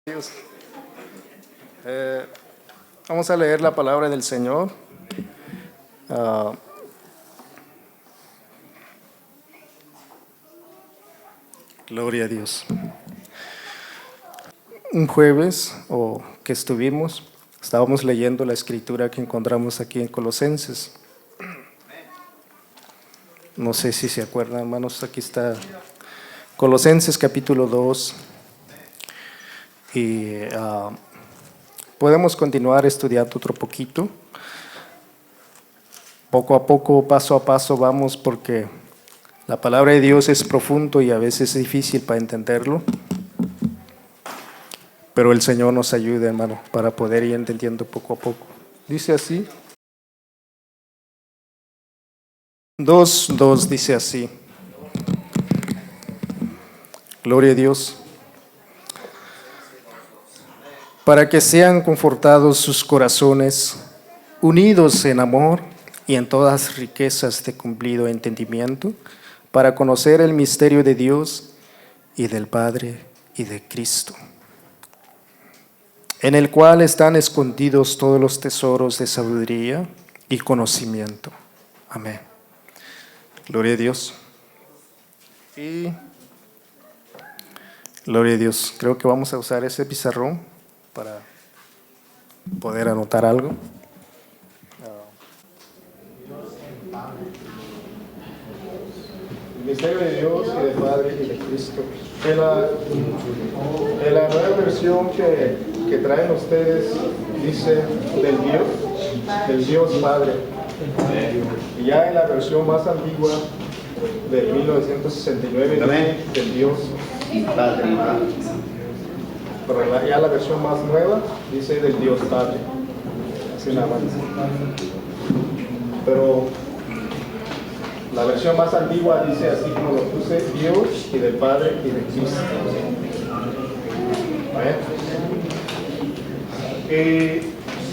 Dios. Eh, Vamos a leer la palabra del Señor. Ah, Gloria a Dios. Un jueves que estábamos leyendo la escritura que encontramos aquí en Colosenses. No sé si se acuerdan, hermanos, aquí está Colosenses capítulo 2. Y podemos continuar estudiando otro poquito. Poco a poco, paso a paso vamos, porque la palabra de Dios es profundo y a veces es difícil para entenderlo. Pero el Señor nos ayude, hermano, para poder ir entendiendo poco a poco. Dice así. 2:2 dice así. Gloria a Dios. Para que sean confortados sus corazones, unidos en amor y en todas riquezas de cumplido entendimiento, para conocer el misterio de Dios y del Padre y de Cristo, en el cual están escondidos todos los tesoros de sabiduría y conocimiento. Amén. Gloria a Dios. Y gloria a Dios. Creo que vamos a usar ese pizarrón para poder anotar algo. El misterio de Dios y del Padre y de Cristo. En la nueva versión que traen ustedes dice del Dios Padre. Y ya en la versión más antigua del 1969 dice del Dios Padre. Pero ya la versión más nueva dice del Dios Padre. Así nada más. Pero la versión más antigua dice así como lo puse: Dios y del Padre y de Cristo.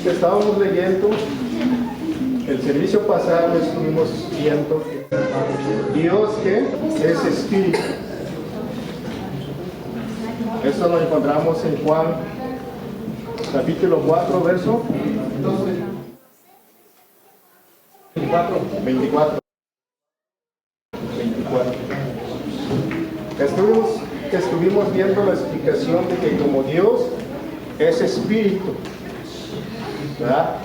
Estábamos leyendo, el servicio pasado estuvimos viendo que Dios que es espíritu. Esto lo encontramos en Juan capítulo 4, verso 24. Estuvimos viendo la explicación de que como Dios es espíritu, ¿verdad?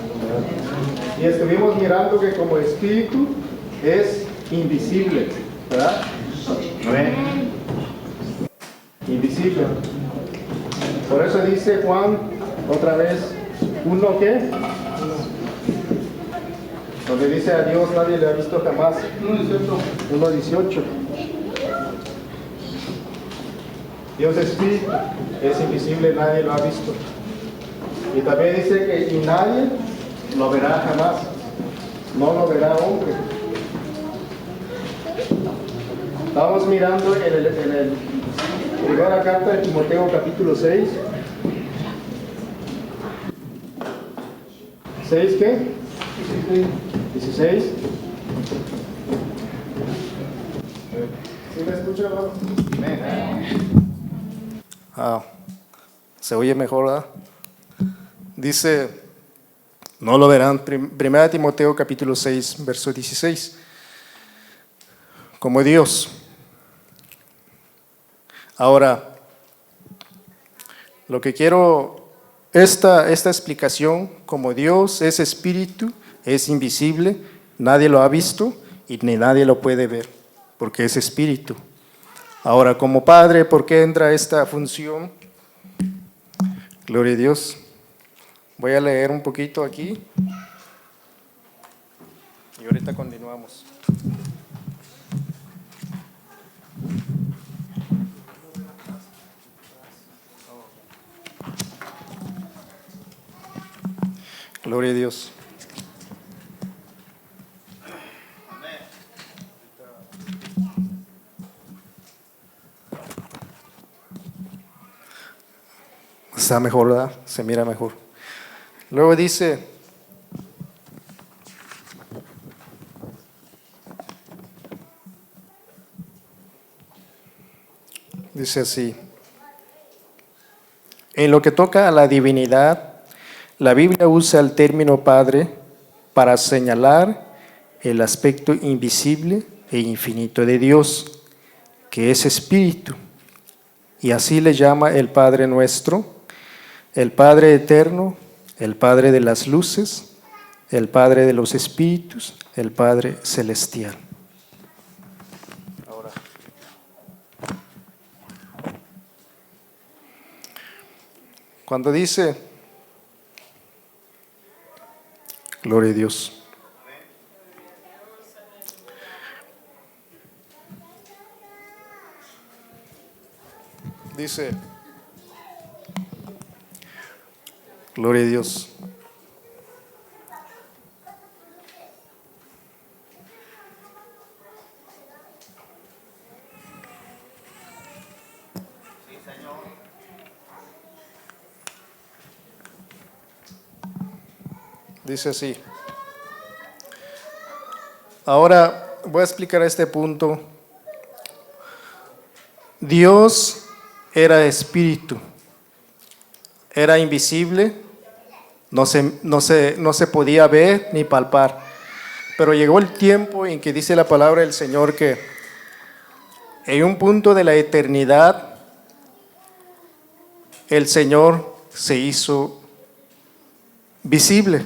Y estuvimos mirando que como espíritu es invisible, ¿verdad? Invisible. Por eso dice Juan otra vez, ¿uno qué? Donde dice a Dios nadie le ha visto jamás. 1:18. Dios es espíritu, es invisible, nadie lo ha visto. Y también dice que y nadie lo verá jamás, no lo verá hombre. Estamos mirando en el primera carta de Timoteo capítulo 6. ¿6 qué? 16. ¿Sí me escucha, hermano? Se oye mejor, ¿verdad? Dice, no lo verán. Primera Timoteo capítulo 6, verso 16. Como Dios. Ahora, lo que quiero, esta explicación, como Dios es espíritu, es invisible, nadie lo ha visto y ni nadie lo puede ver, porque es espíritu. Ahora, como Padre, ¿por qué entra esta función? Gloria a Dios. Voy a leer un poquito aquí y ahorita continuamos. Gloria a Dios. Está mejor, ¿verdad? Se mira mejor. Luego dice, así, En lo que toca a la divinidad, la Biblia usa el término Padre para señalar el aspecto invisible e infinito de Dios, que es Espíritu, y así le llama el Padre nuestro, el Padre eterno, el Padre de las luces, el Padre de los espíritus, el Padre celestial. Ahora, cuando dice, gloria a Dios, dice, gloria a Dios. Dice así. Ahora voy a explicar este punto. Dios era espíritu, era invisible, no se podía ver ni palpar. Pero llegó el tiempo en que dice la palabra del Señor que en un punto de la eternidad el Señor se hizo visible.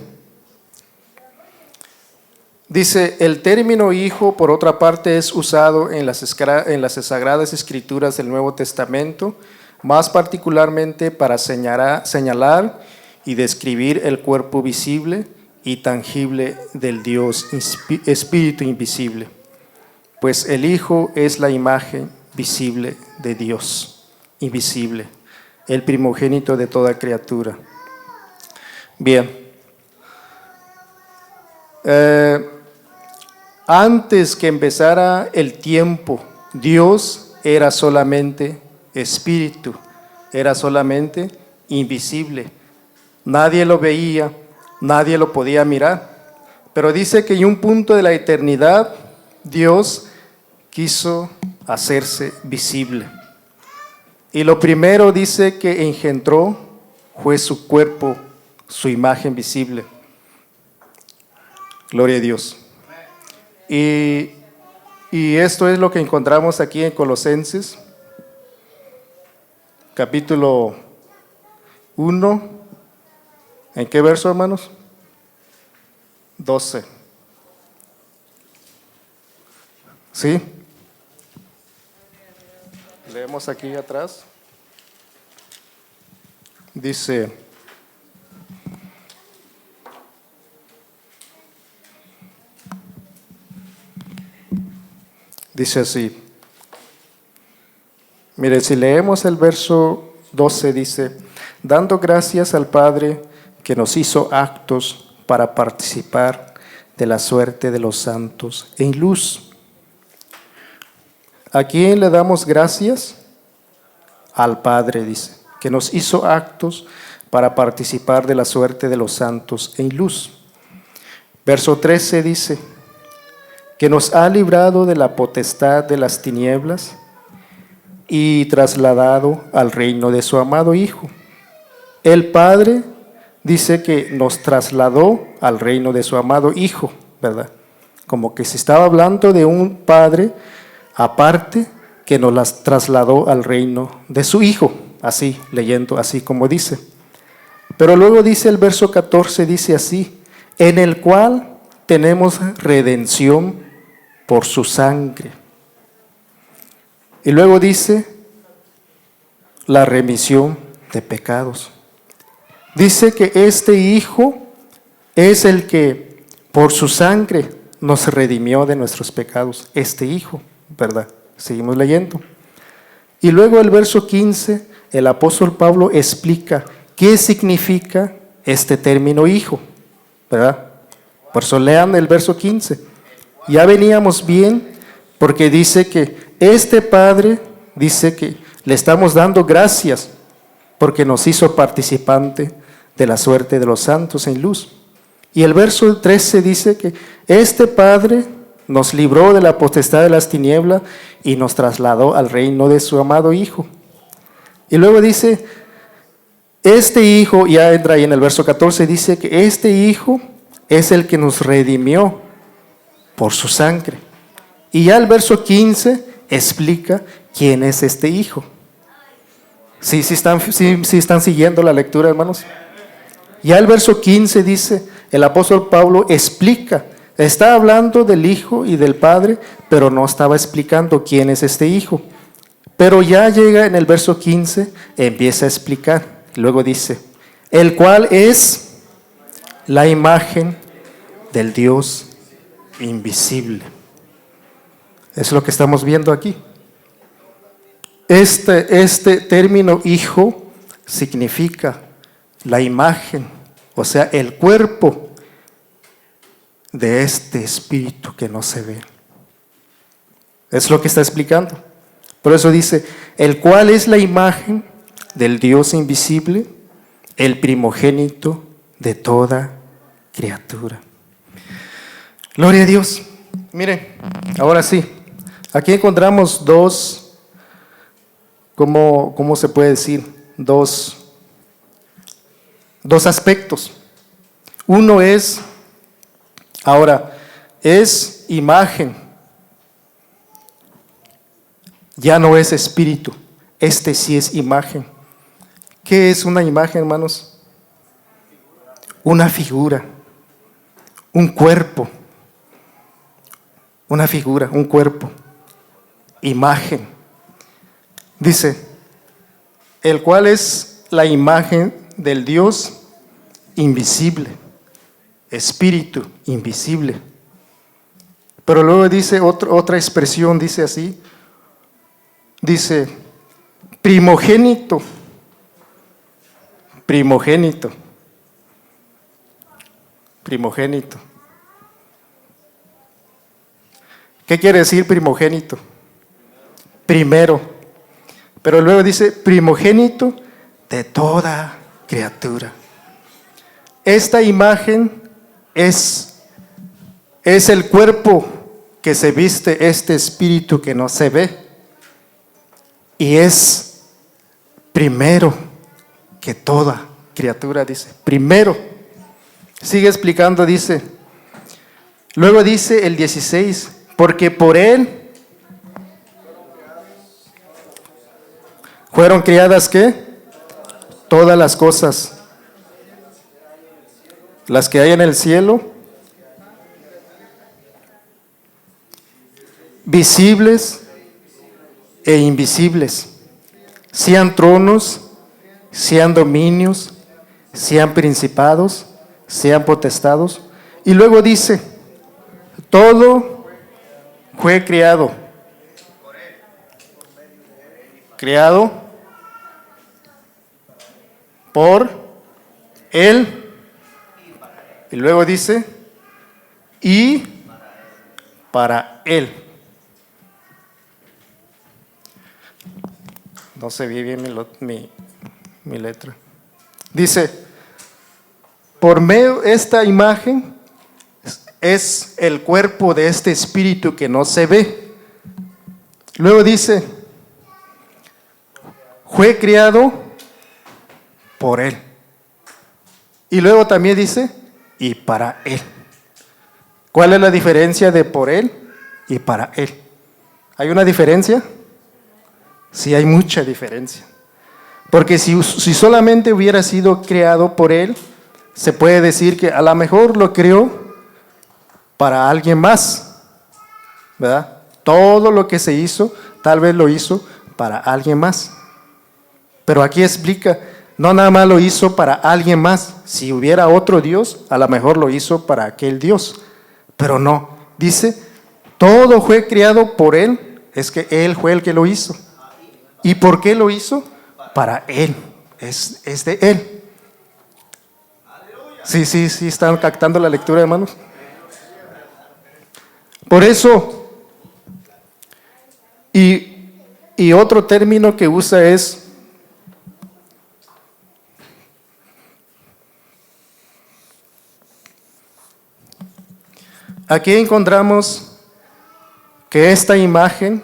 Dice, el término hijo, por otra parte, es usado en las Sagradas Escrituras del Nuevo Testamento, más particularmente para señalar y describir el cuerpo visible y tangible del Dios Espíritu invisible, pues el Hijo es la imagen visible de Dios, invisible, el primogénito de toda criatura. Bien. Antes que empezara el tiempo, Dios era solamente espíritu, era solamente invisible. Nadie lo veía, nadie lo podía mirar. Pero dice que en un punto de la eternidad, Dios quiso hacerse visible. Y lo primero dice que engendró fue su cuerpo, su imagen visible. Gloria a Dios. Y esto es lo que encontramos aquí en Colosenses, capítulo 1. ¿En qué verso, hermanos? 12. ¿Sí? Leemos aquí atrás. Dice, así. Mire, si leemos el verso 12, dice, dando gracias al Padre que nos hizo aptos para participar de la suerte de los santos en luz. ¿A quién le damos gracias? Al Padre, dice, que nos hizo aptos para participar de la suerte de los santos en luz. Verso 13 dice, que nos ha librado de la potestad de las tinieblas y trasladado al reino de su amado Hijo. El Padre dice que nos trasladó al reino de su amado Hijo, ¿verdad? Como que se estaba hablando de un Padre aparte que nos las trasladó al reino de su Hijo, así, leyendo así como dice. Pero luego dice el verso 14, dice así, en el cual tenemos redención por su sangre. Y luego dice, la remisión de pecados. Dice que este Hijo es el que por su sangre nos redimió de nuestros pecados. Este Hijo, ¿verdad? Seguimos leyendo. Y luego el verso 15, el apóstol Pablo explica qué significa este término Hijo, ¿verdad? Por eso lean el verso 15. Ya veníamos bien porque dice que este Padre, dice que le estamos dando gracias porque nos hizo participante de la suerte de los santos en luz. Y el verso 13 dice que este Padre nos libró de la potestad de las tinieblas y nos trasladó al reino de su amado Hijo. Y luego dice, este hijo, ya entra ahí en el verso 14, dice que este hijo es el que nos redimió por su sangre. Y ya el verso 15 explica quién es este hijo. ¿Sí están siguiendo la lectura, hermanos? Ya el verso 15 dice, el apóstol Pablo explica, está hablando del hijo y del padre, pero no estaba explicando quién es este hijo. Pero ya llega en el verso 15, empieza a explicar. Luego dice, el cual es la imagen del Dios invisible. Es lo que estamos viendo aquí. Este término hijo significa la imagen, o sea, el cuerpo de este espíritu que no se ve. Es lo que está explicando. Por eso dice, el cual es la imagen del Dios invisible, el primogénito de toda criatura. Gloria a Dios. Miren, ahora sí, aquí encontramos dos, ¿cómo se puede decir? Dos aspectos. Uno es, ahora, es imagen, ya no es espíritu, este sí es imagen. ¿Qué es una imagen, hermanos? Una figura, un cuerpo, una figura, un cuerpo, imagen. Dice, el cual es la imagen del Dios invisible, espíritu invisible. Pero luego dice otra expresión, dice así, dice, primogénito, primogénito, primogénito. ¿Qué quiere decir primogénito? Primero. Pero luego dice primogénito de toda criatura. Esta imagen es el cuerpo que se viste este espíritu que no se ve. Y es primero que toda criatura, dice. Primero. Sigue explicando, dice. Luego dice el 16, porque por él fueron criadas, ¿qué? Todas las cosas, las que hay en el cielo, visibles e invisibles, sean tronos, sean dominios, sean principados, sean potestados. Y luego dice, todo fue creado por él. Y luego dice, y para él. No se ve bien mi letra. Dice, por medio de esta imagen es el cuerpo de este espíritu que no se ve. Luego dice, fue criado por él. Y luego también dice, y para él. ¿Cuál es la diferencia de por él y para él? ¿Hay una diferencia? Sí, hay mucha diferencia. Porque si solamente hubiera sido creado por él, se puede decir que a lo mejor lo creó para alguien más, ¿verdad? Todo lo que se hizo, tal vez lo hizo para alguien más. Pero aquí explica, no nada más lo hizo para alguien más. Si hubiera otro Dios, a lo mejor lo hizo para aquel Dios. Pero no, dice, todo fue creado por él, es que él fue el que lo hizo. ¿Y por qué lo hizo? Para él, es de él. Sí, están captando la lectura, hermanos. Por eso, y otro término que usa es aquí encontramos que esta imagen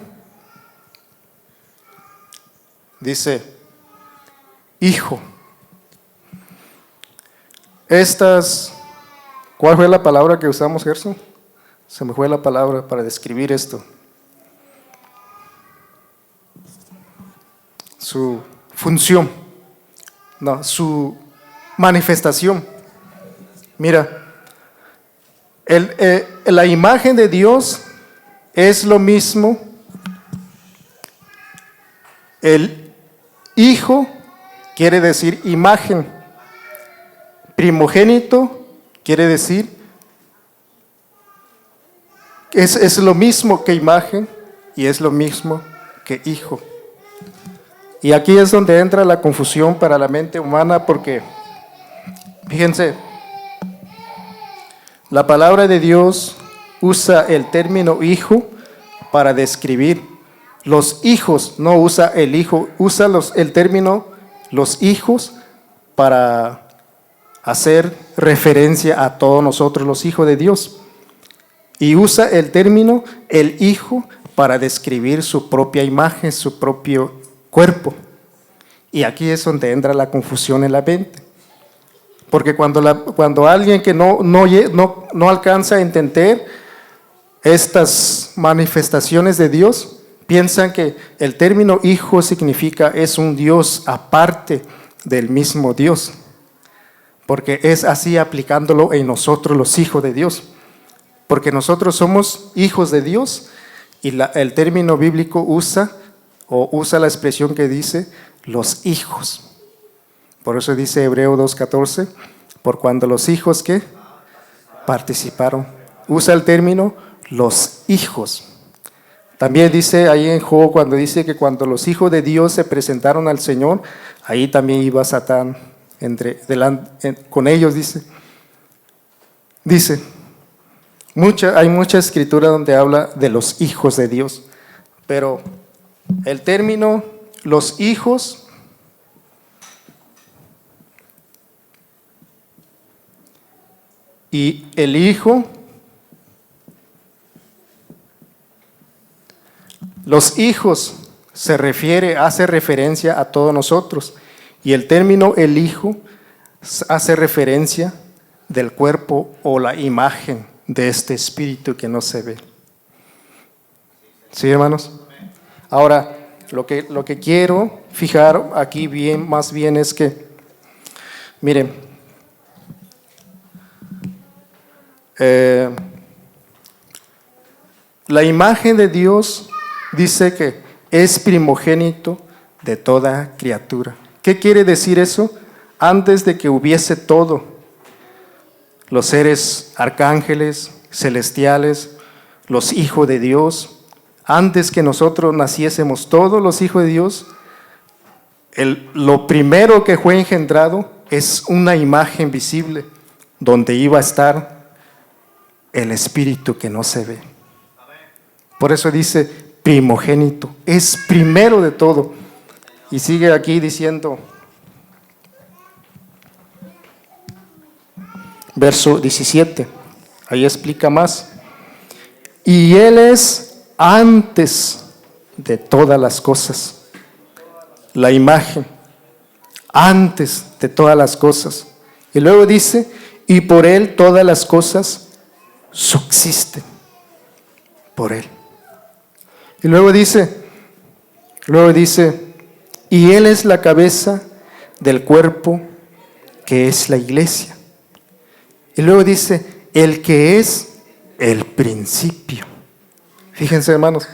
dice hijo. ¿Cuál fue la palabra que usamos, Gerson? Se me fue la palabra para describir esto. Su función, no, su manifestación. Mira, la imagen de Dios es lo mismo. El Hijo quiere decir imagen. Primogénito quiere decir, es lo mismo que imagen y es lo mismo que hijo. Y aquí es donde entra la confusión para la mente humana, porque, fíjense, la palabra de Dios usa el término hijo para describir los hijos, no usa el hijo, usa el término los hijos para hacer referencia a todos nosotros, los hijos de Dios. Y usa el término el hijo para describir su propia imagen, su propio cuerpo. Y aquí es donde entra la confusión en la mente. Porque cuando alguien que no alcanza a entender estas manifestaciones de Dios, piensan que el término hijo significa es un Dios aparte del mismo Dios. Porque es así aplicándolo en nosotros los hijos de Dios. Porque nosotros somos hijos de Dios y el término bíblico usa la expresión que dice los hijos. Por eso dice Hebreo 2:14, por cuando los hijos que participaron. Usa el término los hijos. También dice ahí en Job, cuando dice que cuando los hijos de Dios se presentaron al Señor, ahí también iba Satán con ellos, dice, hay mucha escritura donde habla de los hijos de Dios, pero el término los hijos y el hijo, los hijos hace referencia a todos nosotros. Y el término el hijo hace referencia del cuerpo o la imagen de este espíritu que no se ve. ¿Sí, hermanos? Ahora, lo que quiero fijar aquí más bien es que, miren, la imagen de Dios dice que es primogénito de toda criatura. ¿Qué quiere decir eso? Antes de que hubiese todo, los seres arcángeles, celestiales, los hijos de Dios, antes que nosotros naciésemos, todos los hijos de Dios, lo primero que fue engendrado es una imagen visible donde iba a estar el espíritu que no se ve. Por eso dice primogénito, es primero de todo. Y sigue aquí diciendo, verso 17, ahí explica más. Y Él es antes de todas las cosas, la imagen, antes de todas las cosas. Y luego dice, y por Él todas las cosas subsisten, por Él. Y luego dice, y Él es la cabeza del cuerpo que es la iglesia. Y luego dice, el que es el principio. Fíjense, hermanos,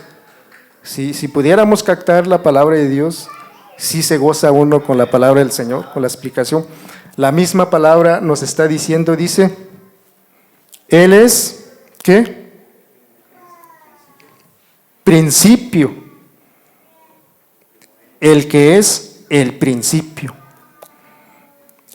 si pudiéramos captar la palabra de Dios, sí se goza uno con la palabra del Señor, con la explicación. La misma palabra nos está diciendo, dice, Él es, ¿qué? Principio. El que es el principio.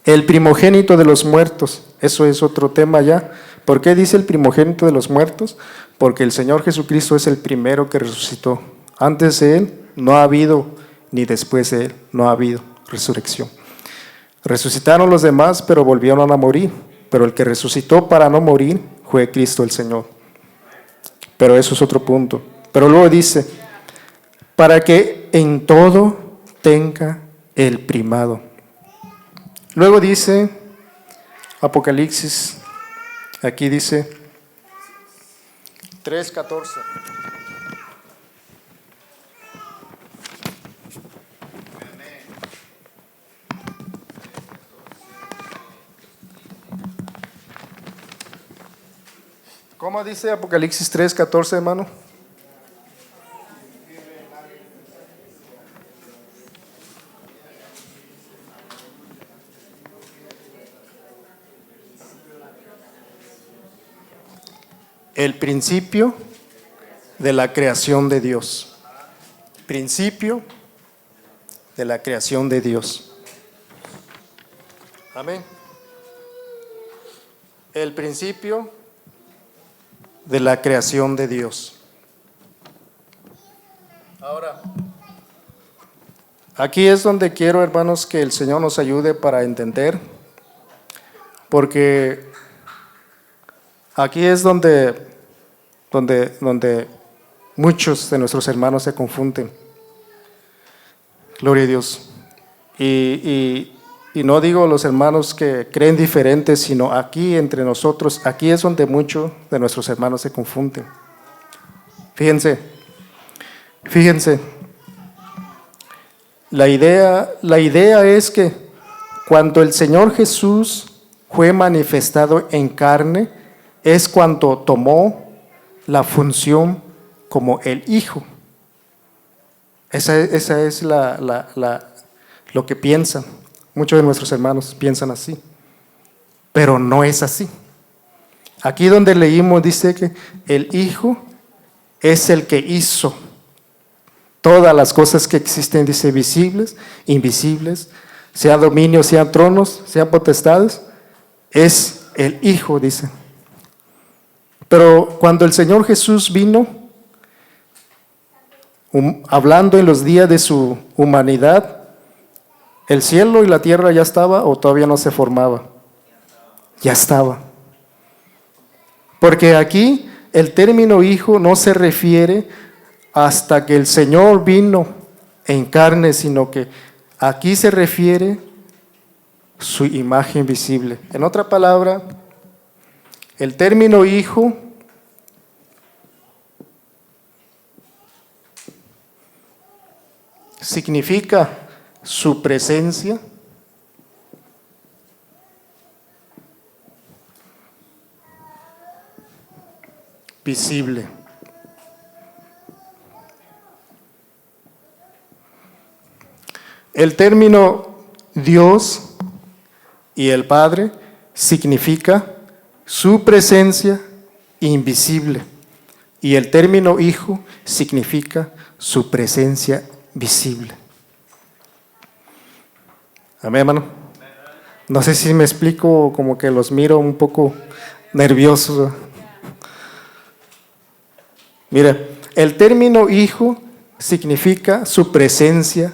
El primogénito de los muertos. Eso es otro tema ya. ¿Por qué dice el primogénito de los muertos? Porque el Señor Jesucristo es el primero que resucitó. Antes de Él no ha habido, ni después de Él no ha habido resurrección. Resucitaron los demás, pero volvieron a morir. Pero el que resucitó para no morir fue Cristo el Señor. Pero eso es otro punto. Pero luego dice, para que en todo tenga el primado. Luego dice, Apocalipsis, aquí dice 3:14. ¿Cómo dice Apocalipsis 3:14, hermano? El principio de la creación de Dios. Principio de la creación de Dios. Amén. El principio de la creación de Dios. Ahora, aquí es donde quiero, hermanos, que el Señor nos ayude para entender, porque aquí es donde muchos de nuestros hermanos se confunden. Gloria a Dios. Y no digo los hermanos que creen diferentes, sino aquí entre nosotros, aquí es donde muchos de nuestros hermanos se confunden. Fíjense, la idea es que cuando el Señor Jesús fue manifestado en carne, es cuando tomó la función como el Hijo. Esa es lo que piensan. Muchos de nuestros hermanos piensan así, pero no es así. Aquí donde leímos dice que el Hijo es el que hizo todas las cosas que existen, dice, visibles, invisibles, sean dominios, sean tronos, sean potestades, es el Hijo, dice. Pero cuando el Señor Jesús vino, hablando en los días de su humanidad, ¿el cielo y la tierra ya estaba o todavía no se formaba? Ya estaba. Porque aquí el término hijo no se refiere hasta que el Señor vino en carne, sino que aquí se refiere su imagen visible. En otra palabra, el término hijo significa su presencia, visible. El término Dios y el Padre significa su presencia invisible, y el término Hijo significa su presencia visible. Amén, hermano. No sé si me explico, como que los miro un poco nerviosos. Mire, el término hijo significa su presencia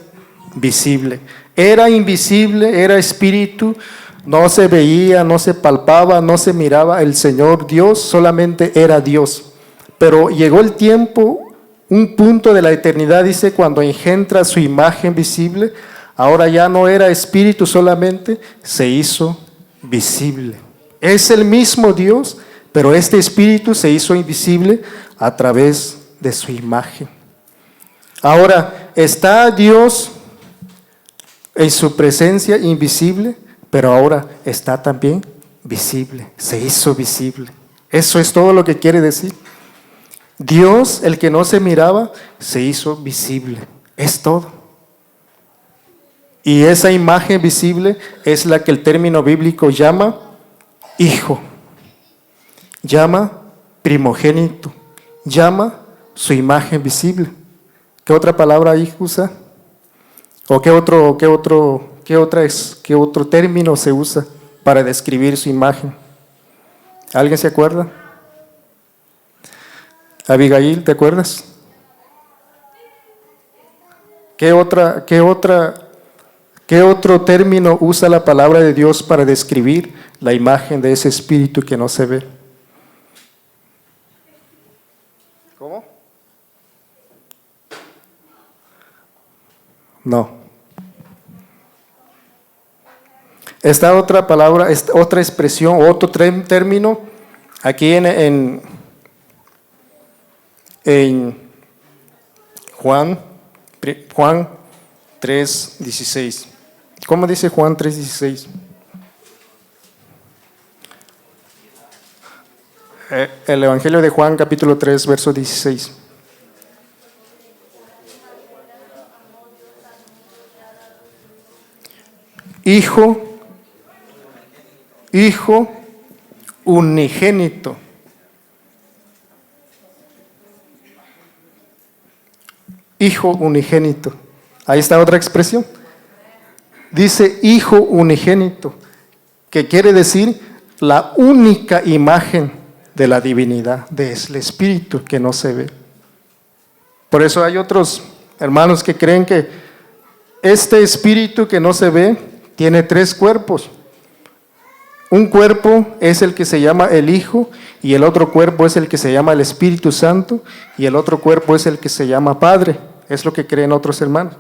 visible. Era invisible, era espíritu, no se veía, no se palpaba, no se miraba. El Señor Dios solamente era Dios. Pero llegó el tiempo, un punto de la eternidad, dice, cuando engendra su imagen visible. Ahora ya no era espíritu solamente, se hizo visible. Es el mismo Dios, pero este espíritu se hizo invisible a través de su imagen. Ahora, está Dios en su presencia invisible, pero ahora está también visible, se hizo visible. Eso es todo lo que quiere decir. Dios, el que no se miraba, se hizo visible. Es todo. Y esa imagen visible es la que el término bíblico llama hijo, llama primogénito, llama su imagen visible. ¿Qué otra palabra ahí usa? ¿O qué otro término se usa para describir su imagen? ¿Alguien se acuerda? Abigail, ¿te acuerdas? ¿Qué otro término usa la palabra de Dios para describir la imagen de ese espíritu que no se ve? ¿Cómo? No. Esta otra palabra, esta otra expresión, otro término, aquí en Juan 3:16. ¿Cómo dice Juan 3:16? El Evangelio de Juan, capítulo 3, verso 16. Hijo unigénito. Hijo unigénito. Ahí está otra expresión. Dice hijo unigénito, que quiere decir la única imagen de la divinidad, del Espíritu que no se ve. Por eso hay otros hermanos que creen que este Espíritu que no se ve tiene 3 cuerpos. Un cuerpo es el que se llama el Hijo, y el otro cuerpo es el que se llama el Espíritu Santo, y el otro cuerpo es el que se llama Padre. Es lo que creen otros hermanos.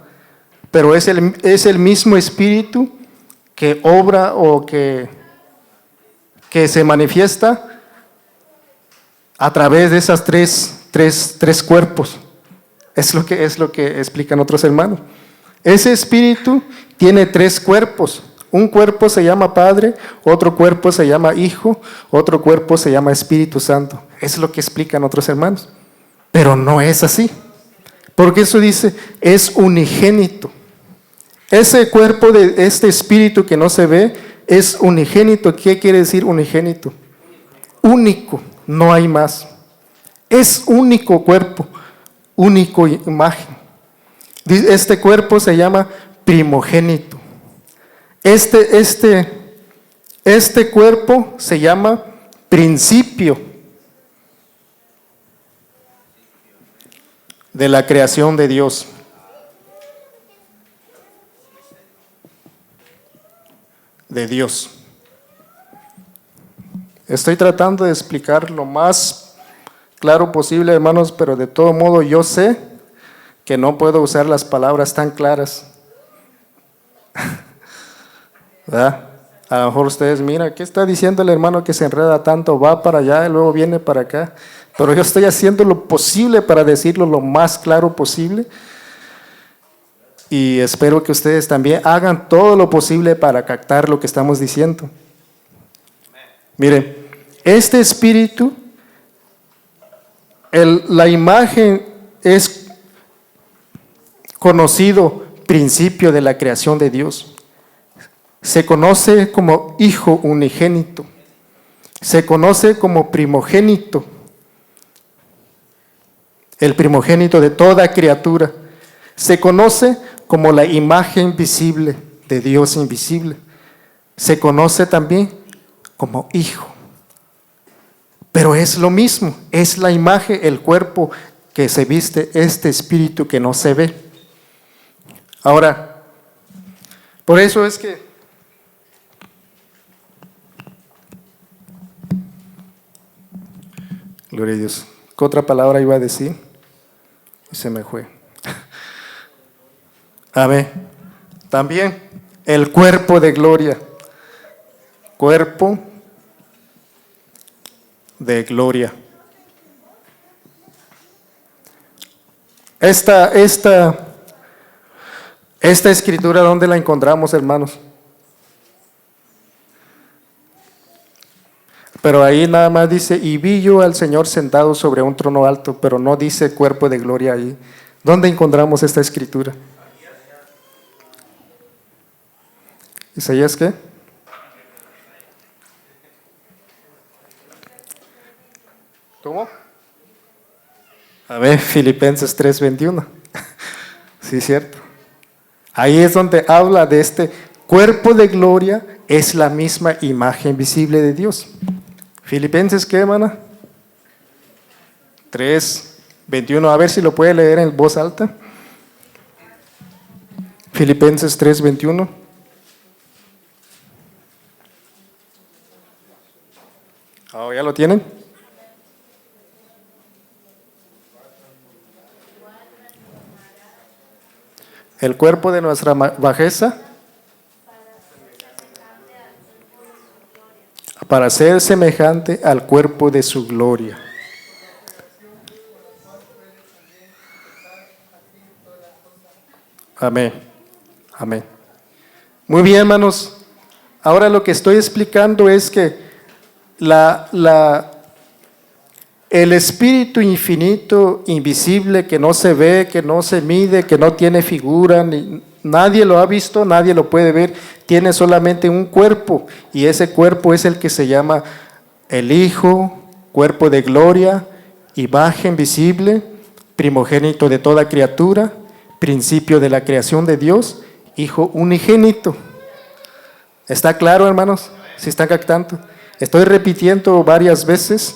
Pero es el mismo Espíritu que obra o que se manifiesta a través de esas tres cuerpos. Es lo que explican otros hermanos. Ese Espíritu tiene 3 cuerpos. Un cuerpo se llama Padre, otro cuerpo se llama Hijo, otro cuerpo se llama Espíritu Santo. Es lo que explican otros hermanos. Pero no es así. Porque eso dice, es unigénito. Ese cuerpo de este Espíritu que no se ve es unigénito. ¿Qué quiere decir unigénito? Único, no hay más. Es único cuerpo, único imagen. Este cuerpo se llama primogénito. Este cuerpo se llama principio de la creación de Dios. De Dios. Estoy tratando de explicar lo más claro posible, hermanos, pero de todo modo yo sé que no puedo usar las palabras tan claras. ¿Verdad? A lo mejor ustedes miran, ¿qué está diciendo el hermano que se enreda tanto? Va para allá y luego viene para acá. Pero yo estoy haciendo lo posible para decirlo lo más claro posible. Y espero que ustedes también hagan todo lo posible para captar lo que estamos diciendo. Miren, este Espíritu, la imagen es conocido principio de la creación de Dios. Se conoce como Hijo unigénito. Se conoce como primogénito. El primogénito de toda criatura. Se conoce como la imagen visible de Dios invisible. Se conoce también como Hijo. Pero es lo mismo, es la imagen, el cuerpo que se viste, este Espíritu que no se ve. Ahora, por eso es que gloria a Dios. ¿Qué otra palabra iba a decir? Y se me fue. A ver, también el cuerpo de gloria. Cuerpo de gloria. Esta escritura, ¿dónde la encontramos, hermanos? Pero ahí nada más dice, y vi yo al Señor sentado sobre un trono alto, pero no dice cuerpo de gloria ahí. ¿Dónde encontramos esta escritura? ¿Isaías qué? ¿Cómo? A ver, Filipenses 3:21. Sí, cierto. Ahí es donde habla de este cuerpo de gloria, es la misma imagen visible de Dios. Filipenses, ¿qué, hermana? 3:21. A ver si lo puede leer en voz alta. Filipenses 3:21. Oh, ¿ya lo tienen? El cuerpo de nuestra bajeza para ser semejante al cuerpo de su gloria. Amén. Amén. Muy bien, hermanos. Ahora lo que estoy explicando es que el Espíritu infinito, invisible, que no se ve, que no se mide, que no tiene figura, nadie lo ha visto, nadie lo puede ver, tiene solamente un cuerpo, y ese cuerpo es el que se llama el Hijo, cuerpo de gloria, imagen visible, primogénito de toda criatura, principio de la creación de Dios, Hijo unigénito. ¿Está claro, hermanos? ¿Sí están captando? Estoy repitiendo varias veces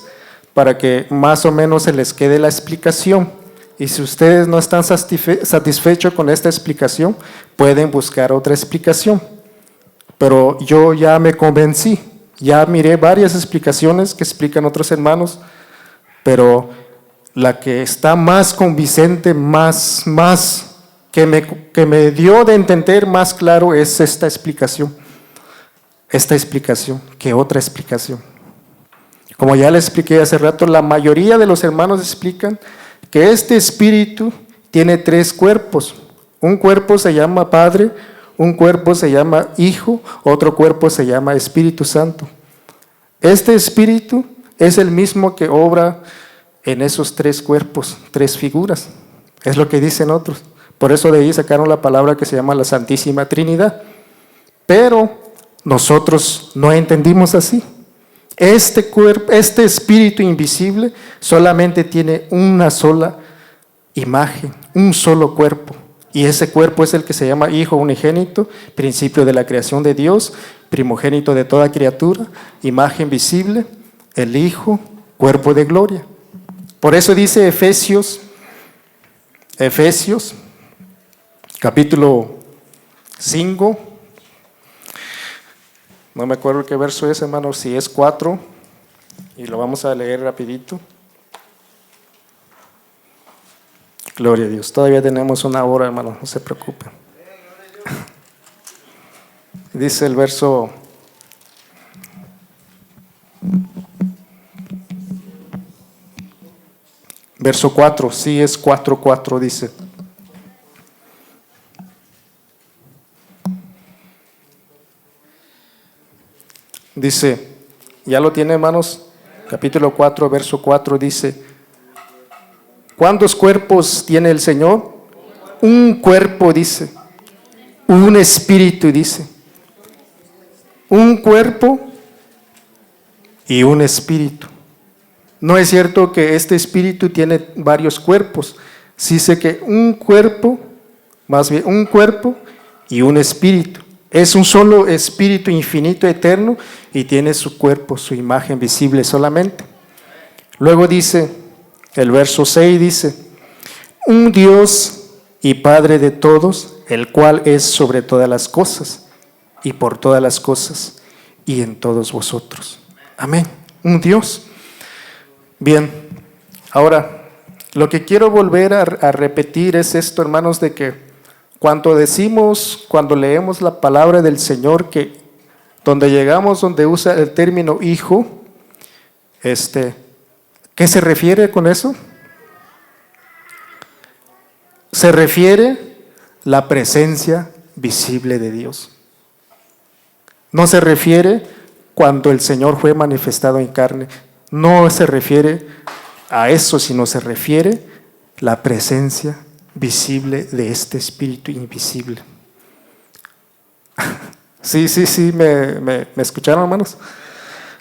para que más o menos se les quede la explicación. Y si ustedes no están satisfechos con esta explicación, pueden buscar otra explicación. Pero yo ya me convencí, ya miré varias explicaciones que explican otros hermanos, pero la que está más convincente, que me dio de entender más claro es esta explicación. Que otra explicación. Como ya les expliqué hace rato, la mayoría de los hermanos explican que este espíritu tiene 3 cuerpos. Un cuerpo se llama Padre, un cuerpo se llama Hijo, otro cuerpo se llama Espíritu Santo. Este espíritu es el mismo que obra en esos 3 cuerpos, 3 figuras. Es lo que dicen otros. Por eso de ahí sacaron la palabra que se llama la Santísima Trinidad. Pero nosotros no entendimos así. Este espíritu invisible solamente tiene una sola imagen, un solo cuerpo. Y ese cuerpo es el que se llama Hijo unigénito, principio de la creación de Dios, primogénito de toda criatura, imagen visible, el Hijo, cuerpo de gloria. Por eso dice Efesios, capítulo 5, no me acuerdo qué verso es, hermano, si es 4, y lo vamos a leer rapidito. Gloria a Dios, todavía tenemos una hora, hermano, no se preocupen. Dice el verso 4, sí es 4:4, dice. Dice, ¿ya lo tiene, hermanos? Capítulo 4, verso 4 dice, ¿cuántos cuerpos tiene el Señor? Un cuerpo, dice. Un espíritu, dice. Un cuerpo y un espíritu. No es cierto que este espíritu tiene varios cuerpos. Sí sé que un cuerpo, más bien un cuerpo y un espíritu. Es un solo espíritu infinito, eterno, y tiene su cuerpo, su imagen visible solamente. Luego dice, el verso 6 dice, un Dios y Padre de todos, el cual es sobre todas las cosas, y por todas las cosas, y en todos vosotros. Amén. Un Dios. Bien, ahora, lo que quiero volver a repetir es esto, hermanos, de que cuando leemos la palabra del Señor, que donde llegamos, donde usa el término hijo, ¿qué se refiere con eso? Se refiere la presencia visible de Dios. No se refiere cuando el Señor fue manifestado en carne. No se refiere a eso, sino se refiere la presencia visible de este espíritu invisible. Sí, ¿me escucharon, hermanos?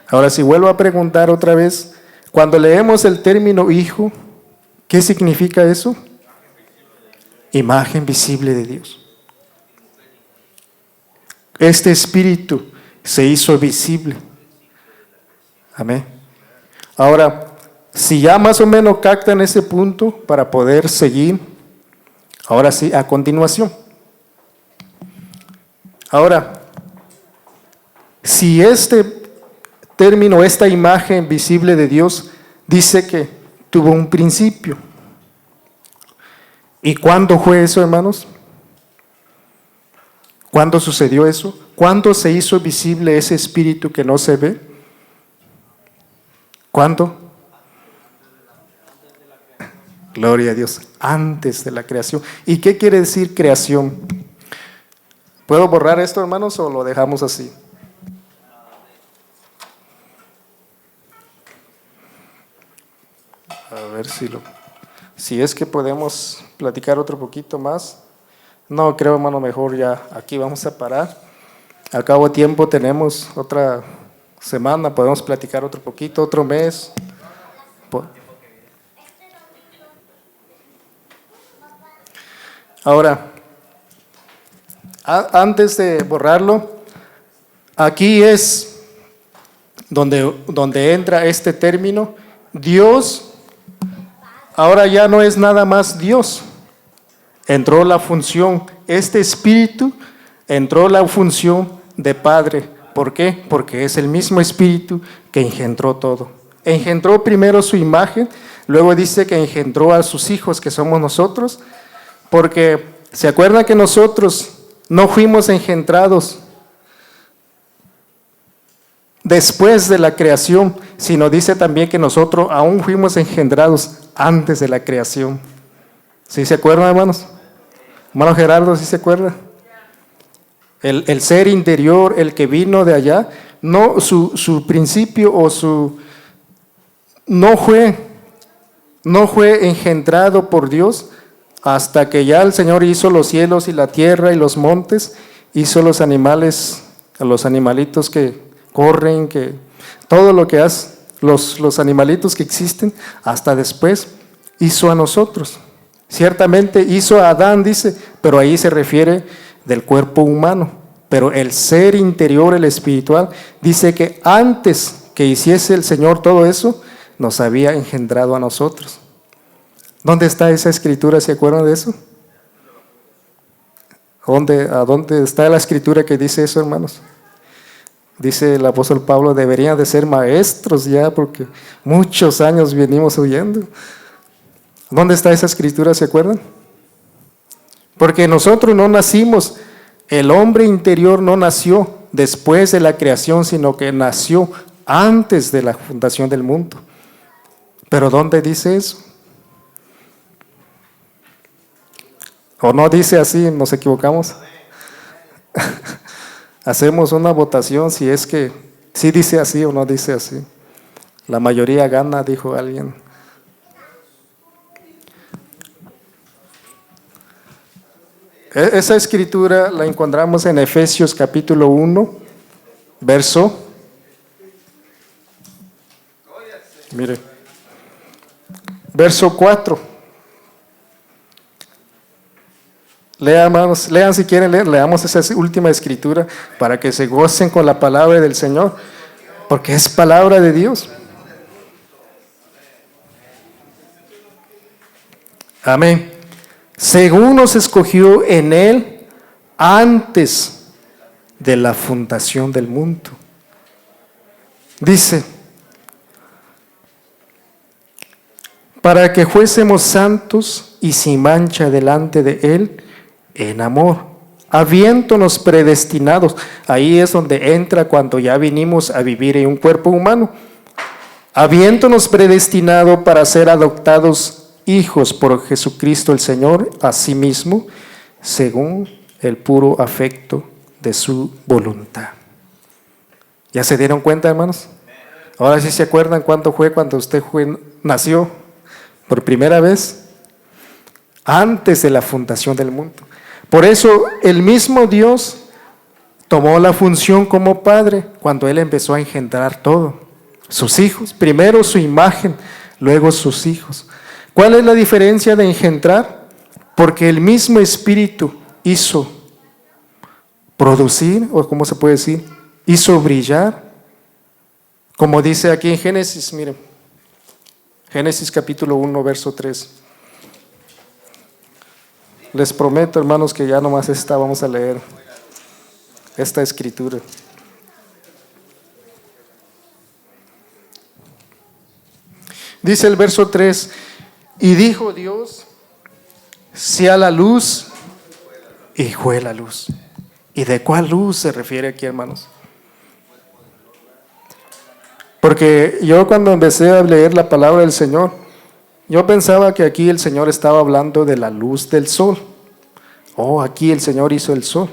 Ahora, si vuelvo a preguntar otra vez, cuando leemos el término hijo, ¿qué significa eso? Imagen visible de Dios. Este espíritu se hizo visible. Amén. Ahora, si ya más o menos captan ese punto para poder seguir, ahora sí, a continuación. Ahora, si este término, esta imagen visible de Dios, dice que tuvo un principio. ¿Y cuándo fue eso, hermanos? ¿Cuándo sucedió eso? ¿Cuándo se hizo visible ese espíritu que no se ve? ¿Cuándo? Gloria a Dios, antes de la creación. ¿Y qué quiere decir creación? ¿Puedo borrar esto, hermanos, o lo dejamos así? A ver si es que podemos platicar otro poquito más. No, creo, hermano, mejor ya aquí vamos a parar. Al cabo de tiempo tenemos otra semana, podemos platicar otro poquito, otro mes. Ahora, antes de borrarlo, aquí es donde entra este término. Dios, ahora ya no es nada más Dios. Entró la función, este espíritu entró la función de Padre. ¿Por qué? Porque es el mismo espíritu que engendró todo. Engendró primero su imagen, luego dice que engendró a sus hijos, que somos nosotros, porque ¿se acuerdan que nosotros no fuimos engendrados después de la creación, sino dice también que nosotros aún fuimos engendrados antes de la creación? ¿Sí se acuerdan, hermanos? Hermano Gerardo, ¿sí se acuerda? El ser interior, el que vino de allá, no, su principio o no fue engendrado por Dios hasta que ya el Señor hizo los cielos y la tierra y los montes, hizo los animales, los animalitos que corren, que todo lo que hace, los animalitos que existen, hasta después hizo a nosotros. Ciertamente hizo a Adán, dice, pero ahí se refiere del cuerpo humano. Pero el ser interior, el espiritual, dice que antes que hiciese el Señor todo eso, nos había engendrado a nosotros. ¿Dónde está esa escritura? ¿Se acuerdan de eso? ¿A dónde está la escritura que dice eso, hermanos? Dice el apóstol Pablo, deberían de ser maestros ya, porque muchos años venimos oyendo. ¿Dónde está esa escritura? ¿Se acuerdan? Porque nosotros no nacimos, el hombre interior no nació después de la creación, sino que nació antes de la fundación del mundo. ¿Pero dónde dice eso? ¿O no dice así? ¿Nos equivocamos? Hacemos una votación si es que sí dice así o no dice así. La mayoría gana, dijo alguien. Esa escritura la encontramos en Efesios capítulo 1, verso. Mire, verso 4. Lean, hermanos, lean si quieren leer, leamos esa última escritura para que se gocen con la palabra del Señor, porque es palabra de Dios. Amén. Según nos escogió en Él antes de la fundación del mundo. Dice, para que fuésemos santos y sin mancha delante de Él en amor, habiéndonos predestinados. Ahí es donde entra cuando ya vinimos a vivir en un cuerpo humano. Habiéndonos predestinado para ser adoptados hijos por Jesucristo el Señor, a sí mismo, según el puro afecto de su voluntad. ¿Ya se dieron cuenta, hermanos? Ahora sí se acuerdan cuánto fue cuando usted nació por primera vez, antes de la fundación del mundo. Por eso el mismo Dios tomó la función como padre cuando Él empezó a engendrar todo. Sus hijos, primero su imagen, luego sus hijos. ¿Cuál es la diferencia de engendrar? Porque el mismo Espíritu hizo producir, o ¿cómo se puede decir? Hizo brillar, como dice aquí en Génesis, miren, Génesis capítulo 1, verso 3. Les prometo, hermanos, que ya nomás vamos a leer esta escritura. Dice el verso 3, y dijo Dios, sea la luz, y fue la luz. ¿Y de cuál luz se refiere aquí, hermanos? Porque yo cuando empecé a leer la palabra del Señor, yo pensaba que aquí el Señor estaba hablando de la luz del sol. Oh, aquí el Señor hizo el sol.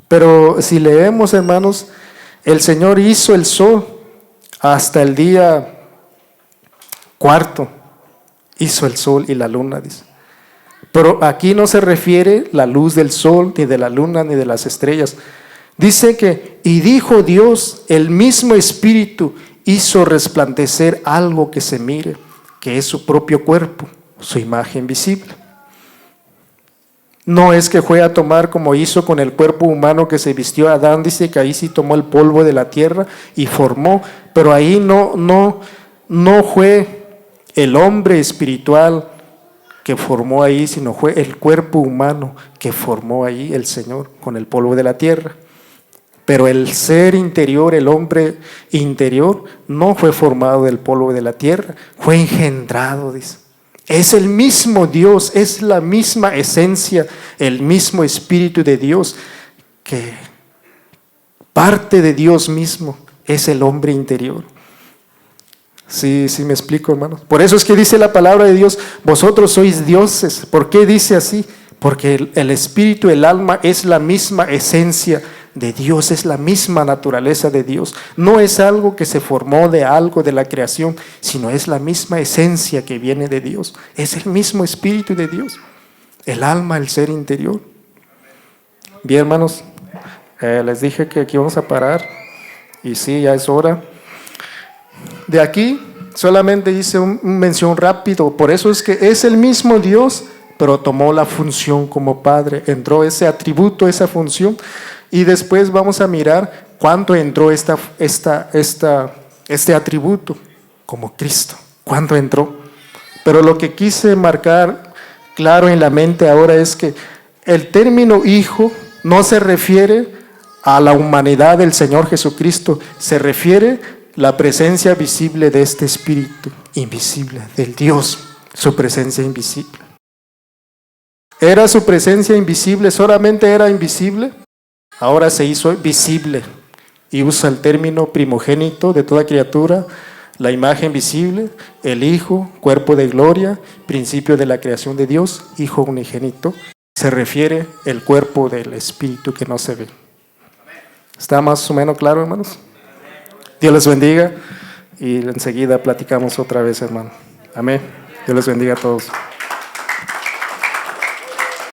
Pero si leemos, hermanos, el Señor hizo el sol hasta el día cuarto. Hizo el sol y la luna, dice. Pero aquí no se refiere la luz del sol, ni de la luna, ni de las estrellas. Dice que, y dijo Dios, el mismo Espíritu hizo resplandecer algo que se mire, que es su propio cuerpo, su imagen visible. No es que fue a tomar como hizo con el cuerpo humano que se vistió Adán, dice que ahí sí tomó el polvo de la tierra y formó, pero ahí no fue el hombre espiritual que formó ahí, sino fue el cuerpo humano que formó ahí el Señor con el polvo de la tierra. Pero el ser interior, el hombre interior, no fue formado del polvo de la tierra, fue engendrado, dice. Es el mismo Dios, es la misma esencia, el mismo Espíritu de Dios, que parte de Dios mismo es el hombre interior. Sí, me explico, hermanos. Por eso es que dice la palabra de Dios, vosotros sois dioses. ¿Por qué dice así? Porque el espíritu, el alma es la misma esencia de Dios, es la misma naturaleza de Dios. No es algo que se formó de algo de la creación, sino es la misma esencia que viene de Dios. Es el mismo espíritu de Dios. El alma, el ser interior. Bien, hermanos, les dije que aquí vamos a parar. Y sí, ya es hora. De aquí solamente hice una mención rápido, por eso es que es el mismo Dios, pero tomó la función como Padre, entró ese atributo, esa función, y después vamos a mirar cuándo entró este atributo como Cristo, cuándo entró. Pero lo que quise marcar claro en la mente ahora es que el término hijo no se refiere a la humanidad del Señor Jesucristo, se refiere la presencia visible de este Espíritu invisible, del Dios, su presencia invisible. ¿Era su presencia invisible? ¿Solamente era invisible? Ahora se hizo visible y usa el término primogénito de toda criatura, la imagen visible, el Hijo, cuerpo de gloria, principio de la creación de Dios, Hijo unigénito. Se refiere el cuerpo del Espíritu que no se ve. ¿Está más o menos claro, hermanos? Dios les bendiga y enseguida platicamos otra vez, hermano. Amén. Dios les bendiga a todos.